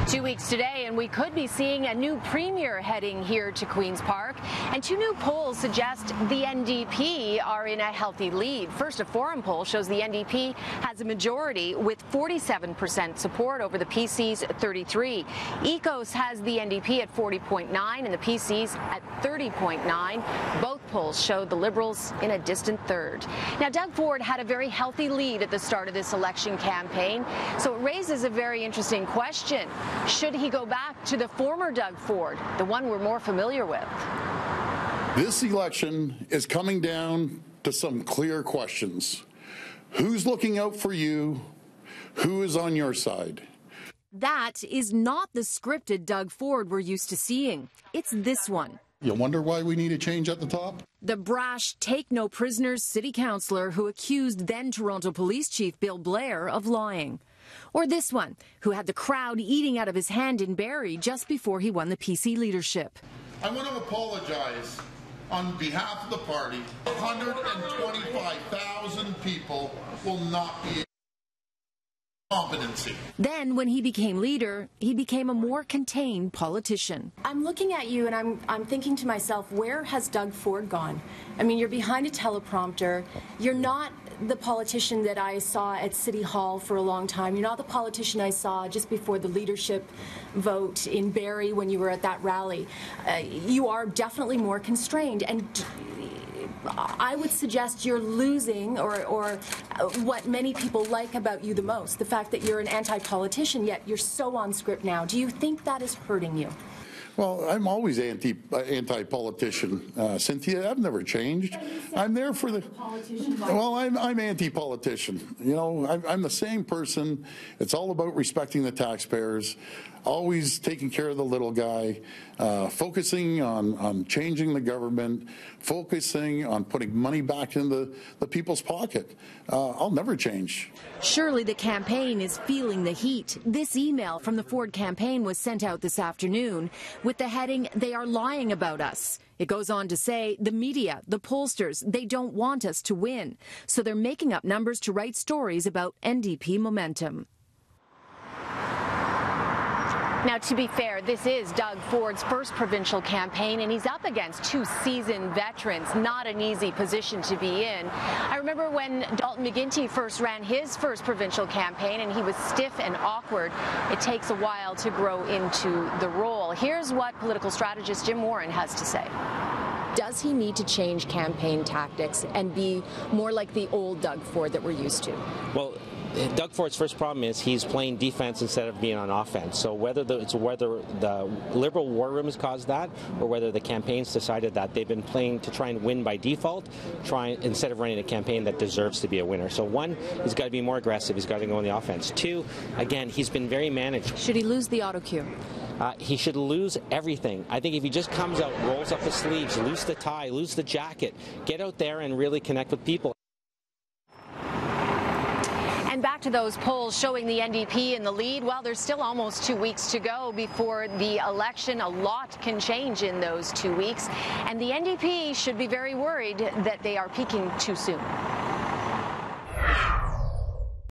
2 weeks today, and we could be seeing a new premier heading here to Queen's Park. And two new polls suggest the NDP are in a healthy lead. First, a Forum poll shows the NDP has a majority with 47% support over the PC's 33. Ecos has the NDP at 40.9 and the PC's at 30.9. Both polls showed the Liberals in a distant third. Now, Doug Ford had a very healthy lead at the start of this election campaign, so it raises a very interesting question. Should he go back to the former Doug Ford, the one we're more familiar with? This election is coming down to some clear questions. Who's looking out for you? Who is on your side? That is not the scripted Doug Ford we're used to seeing. It's this one. You wonder why we need a change at the top? The brash, take-no-prisoners city councillor who accused then-Toronto Police Chief Bill Blair of lying. Or this one, who had the crowd eating out of his hand in Barrie just before he won the PC leadership. I want to apologize on behalf of the party. 125,000 people will not be competency. Then, when he became leader, he became a more contained politician. I'm looking at you and I'm thinking to myself, where has Doug Ford gone? I mean, you're behind a teleprompter. You're not the politician that I saw at City Hall for a long time. You're not the politician I saw just before the leadership vote in Barrie when you were at that rally. You are definitely more constrained, and I would suggest you're losing or what many people like about you the most, the fact that you're an anti-politician, yet you're so on script now. Do you think that is hurting you? Well, I'm always anti-politician, Cynthia. I've never changed. I'm there for the. Well, I'm anti-politician. You know, I'm the same person. It's all about respecting the taxpayers, always taking care of the little guy, focusing on changing the government, focusing on putting money back into the people's pocket. I'll never change. Surely the campaign is feeling the heat. This email from the Ford campaign was sent out this afternoon with the heading, "They are lying about us." It goes on to say, the media, the pollsters, they don't want us to win. So they're making up numbers to write stories about NDP momentum. Now, to be fair, this is Doug Ford's first provincial campaign, and he's up against two seasoned veterans. Not an easy position to be in. I remember when Dalton McGuinty first ran his first provincial campaign, and he was stiff and awkward. It takes a while to grow into the role. Here's what political strategist Jim Warren has to say. Does he need to change campaign tactics and be more like the old Doug Ford that we're used to? Well, Doug Ford's first problem is he's playing defense instead of being on offense. So whether the Liberal war room has caused that, or whether the campaign's decided that, they've been playing to try and win by default, instead of running a campaign that deserves to be a winner. So one, he's got to be more aggressive. He's got to go on the offense. Two, again, he's been very managed. Should he lose the auto cue? He should lose everything. I think if he just comes out, rolls up the sleeves, lose the tie, lose the jacket, get out there and really connect with people. And back to those polls showing the NDP in the lead. Well, there's still almost 2 weeks to go before the election. A lot can change in those 2 weeks. And the NDP should be very worried that they are peaking too soon.